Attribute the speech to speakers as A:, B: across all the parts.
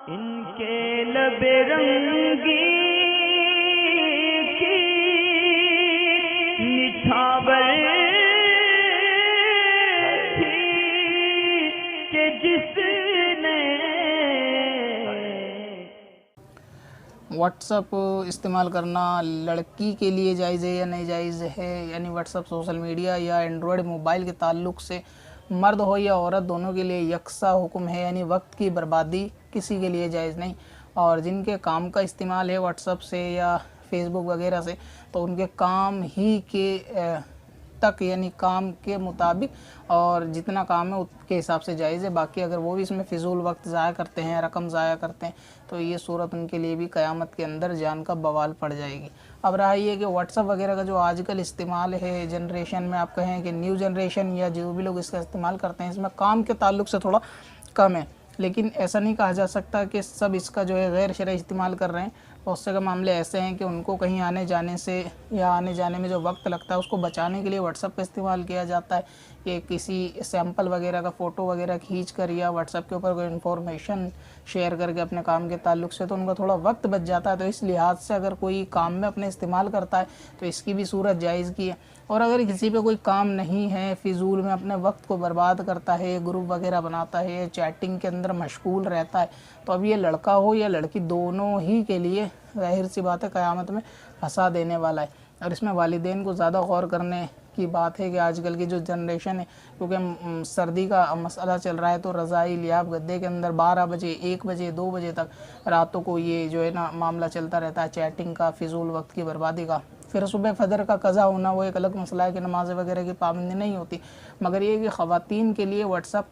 A: इनके लबे रंगी की निछावर थी कि जिसने
B: व्हाट्सअप इस्तेमाल करना लड़की के लिए जायज़ है या नहीं जायज़ है, यानी व्हाट्सअप सोशल मीडिया या एंड्रॉयड मोबाइल के ताल्लुक़ से मर्द हो या औरत दोनों के लिए यकसा हुक्म है, यानी वक्त की बर्बादी किसी के लिए जायज़ नहीं। और जिनके काम का इस्तेमाल है व्हाट्सअप से या फेसबुक वगैरह से, तो उनके काम ही के तक, यानी काम के मुताबिक और जितना काम है उसके हिसाब से जायज़ है। बाकी अगर वो भी इसमें फ़िजूल वक्त ज़ाया करते हैं, रकम ज़ाया करते हैं, तो ये सूरत उनके लिए भी क़यामत के अंदर जान का बवाल पड़ जाएगी। अब रहा ये कि व्हाट्सअप वगैरह का जो आजकल इस्तेमाल है जनरेशन में, आप कहें कि न्यू जनरेशन या जो भी लोग इसका इस्तेमाल करते हैं, इसमें काम के ताल्लुक़ से थोड़ा कम है, लेकिन ऐसा नहीं कहा जा सकता कि सब इसका जो है गैर शरई इस्तेमाल कर रहे हैं। बहुत से मामले ऐसे हैं कि उनको कहीं आने जाने से या आने जाने में जो वक्त लगता है उसको बचाने के लिए व्हाट्सअप का इस्तेमाल किया जाता है कि किसी सैंपल वगैरह का फ़ोटो वगैरह खींच कर या व्हाट्सअप के ऊपर कोई इन्फॉर्मेशन शेयर करके अपने काम के ताल्लुक़ से, तो उनका थोड़ा वक्त बच जाता है। तो इस लिहाज से अगर कोई काम में अपने इस्तेमाल करता है तो इसकी भी सूरत जायज़ की है। और अगर किसी पे कोई काम नहीं है, फ़िजूल में अपने वक्त को बर्बाद करता है, ग्रुप वगैरह बनाता है, चैटिंग के अंदर मशगूल रहता है, तो अब ये लड़का हो या लड़की दोनों ही के लिए ज़ाहिर सी बात है क़यामत में फंसा देने वाला है। और इसमें वालिदैन को ज़्यादा गौर करने की बात है कि आजकल की जो जनरेशन है, क्योंकि सर्दी का मसला चल रहा है, तो रज़ाई लियाब गद्दे के अंदर 12 बजे 1 बजे 2 बजे तक रातों को ये जो है ना मामला चलता रहता है चैटिंग का, फ़िजूल वक्त की बर्बादी का। फिर सुबह फजर का कज़ा होना वो एक अलग मसला है कि नमाज़ वगैरह की पाबंदी नहीं होती, मगर ये कि ख़वातीन के लिए व्हाट्सअप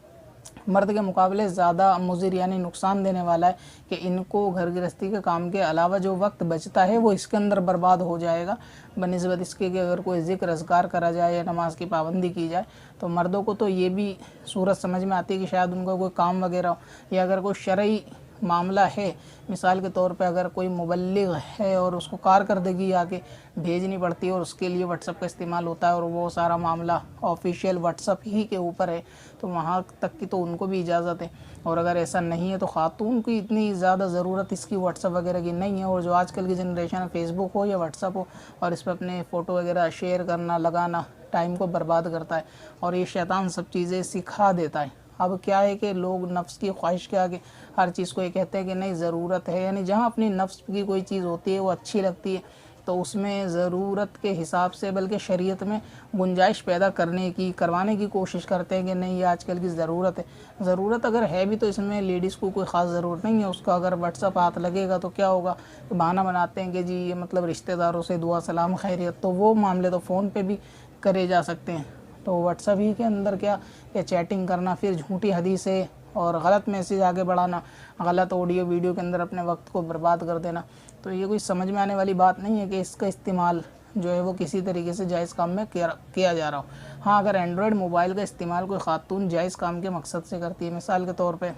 B: मर्द के मुकाबले ज़्यादा मुज़िर यानी नुकसान देने वाला है कि इनको घर गृहस्थी के काम के अलावा जो वक्त बचता है वो इसके अंदर बर्बाद हो जाएगा बनिस्बत इसके कि अगर कोई ज़िक्र अज़कार करा जाए या नमाज की पाबंदी की जाए। तो मर्दों को तो ये भी सूरत समझ में आती है कि शायद उनका कोई काम वगैरह हो या अगर कोई शरई मामला है, मिसाल के तौर पे अगर कोई मुबल्लिग है और उसको कारकर्दगी आके भेजनी पड़ती है और उसके लिए व्हाट्सअप का इस्तेमाल होता है और वो सारा मामला ऑफिशियल व्हाट्सअप ही के ऊपर है, तो वहाँ तक की तो उनको भी इजाज़त है। और अगर ऐसा नहीं है तो ख़ातून की इतनी ज़्यादा ज़रूरत इसकी व्हाट्सअप वगैरह की नहीं है। और जो आजकल की जनरेशन है, फेसबुक हो या व्हाट्सअप हो, और इस पर अपने फ़ोटो वगैरह शेयर करना लगाना टाइम को बर्बाद करता है और ये शैतान सब चीज़ें सिखा देता है। अब क्या है कि लोग नफ्स की ख्वाहिश के आगे हर चीज़ को ये कहते हैं कि नहीं ज़रूरत है, यानी जहाँ अपनी नफ्स की कोई चीज़ होती है वो अच्छी लगती है तो उसमें ज़रूरत के हिसाब से बल्कि शरीयत में गुंजाइश पैदा करवाने की कोशिश करते हैं कि नहीं ये आजकल की ज़रूरत है। ज़रूरत अगर है भी तो इसमें लेडीज़ को कोई ख़ास ज़रूरत नहीं है, उसका अगर व्हाट्सअप हाथ लगेगा तो क्या होगा, तो बहाना बनाते हैं कि जी ये मतलब रिश्तेदारों से दुआ सलाम खैरियत, तो वो मामले तो फ़ोन पर भी करे जा सकते हैं। तो व्हाट्सअप ही के अंदर क्या चैटिंग करना, फिर झूठी हदीसें और गलत मैसेज आगे बढ़ाना, गलत ऑडियो वीडियो के अंदर अपने वक्त को बर्बाद कर देना, तो ये कोई समझ में आने वाली बात नहीं है कि इसका इस्तेमाल जो है वो किसी तरीके से जायज़ काम में किया जा रहा हो। हाँ, अगर एंड्रॉयड मोबाइल का इस्तेमाल कोई ख़ातून जायज़ काम के मकसद से करती है, मिसाल के तौर पे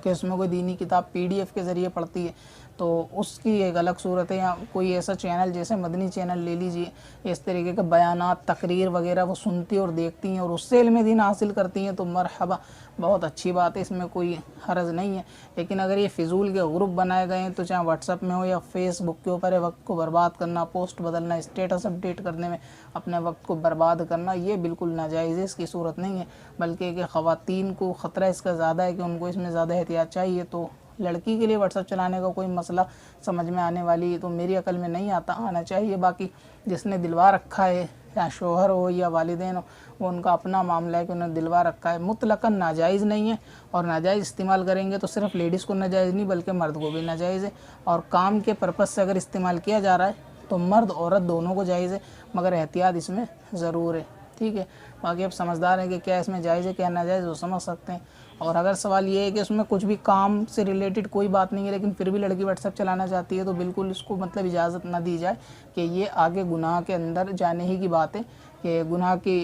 B: कि उसमें कोई दीनी किताब PDF के ज़रिए पढ़ती है, तो उसकी एक अलग सूरत है। या कोई ऐसा चैनल जैसे मदनी चैनल ले लीजिए, इस तरीके के बयानात तकरीर वगैरह वो सुनती और देखती हैं और उससे इल्म दीन हासिल करती हैं, तो मरहबा, बहुत अच्छी बात है, इसमें कोई हर्ज नहीं है। लेकिन अगर ये फ़िजूल के ग्रुप बनाए गए हैं, तो चाहे व्हाट्सअप में हो या फेसबुक के ऊपर है, वक्त को बर्बाद करना, पोस्ट बदलना, स्टेटस अपडेट करने में अपने वक्त को बर्बाद करना, ये बिल्कुल नाजायज़ है, इसकी सूरत नहीं है। बल्कि कि ख़वातीन को ख़तरा इसका ज़्यादा है कि उनको इसमें ज़्यादा एहतियात चाहिए। तो लड़की के लिए व्हाट्सअप चलाने का कोई मसला समझ में आने वाली तो मेरी अकल में नहीं आना चाहिए। बाकी जिसने दिलवा रखा है, या शोहर हो या वालिदैन हो, वो उनका अपना मामला है कि उन्होंने दिलवा रखा है। मुतलकन नाजायज़ नहीं है, और नाजायज़ इस्तेमाल करेंगे तो सिर्फ लेडीज़ को नाजायज़ नहीं बल्कि मर्द को भी नाजायज़ है। और काम के पर्पज़ से अगर इस्तेमाल किया जा रहा है तो मर्द औरत दोनों को जायज़ है, मगर एहतियात इसमें ज़रूर है। ठीक है, बाकी अब समझदार हैं कि क्या इसमें जायज़ है क्या नाजायज़, वो समझ सकते हैं। और अगर सवाल ये है कि उसमें कुछ भी काम से रिलेटेड कोई बात नहीं है लेकिन फिर भी लड़की व्हाट्सएप चलाना चाहती है, तो बिल्कुल इसको मतलब इजाज़त ना दी जाए कि ये आगे गुनाह के अंदर जाने ही की बात है। कि गुनाह की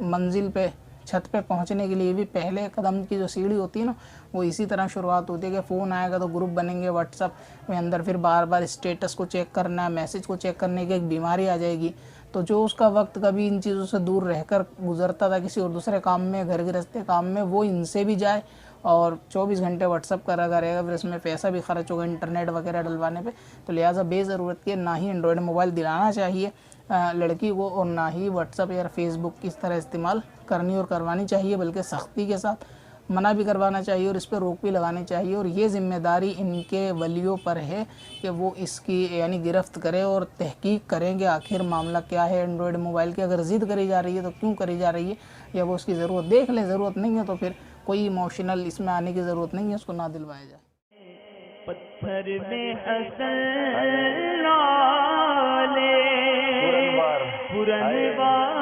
B: मंजिल पे, छत पे पहुंचने के लिए भी पहले कदम की जो सीढ़ी होती है ना, वो इसी तरह शुरुआत होती है कि फ़ोन आएगा तो ग्रुप बनेंगे व्हाट्सएप में, अंदर फिर बार बार स्टेटस को चेक करना, मैसेज को चेक करने की एक बीमारी आ जाएगी। तो जो उसका वक्त कभी इन चीज़ों से दूर रहकर गुजरता था किसी और दूसरे काम में, घर गृहस्थी काम में, वो इनसे भी जाए और 24 घंटे व्हाट्सअप करा करेगा, फिर इसमें पैसा भी खर्च होगा इंटरनेट वगैरह डलवाने पे। तो लिहाजा बेज़रूरत के ना ही एंड्रॉयड मोबाइल दिलाना चाहिए लड़की को, और ना ही व्हाट्सअप या फेसबुक की इस तरह इस्तेमाल करनी और करवानी चाहिए, बल्कि सख्ती के साथ मना भी करवाना चाहिए और इस पर रोक भी लगानी चाहिए। और ये ज़िम्मेदारी इनके वलियों पर है कि वो इसकी यानी गिरफ्त करें और तहकीक करें कि आखिर मामला क्या है एंड्रॉयड मोबाइल की। अगर ज़िद करी जा रही है तो क्यों करी जा रही है, या वो उसकी ज़रूरत देख ले, ज़रूरत नहीं है तो फिर कोई इमोशनल इसमें आने की ज़रूरत नहीं है, उसको ना दिलवाया जाए।
A: पत्थर में असल लाले पुरनवार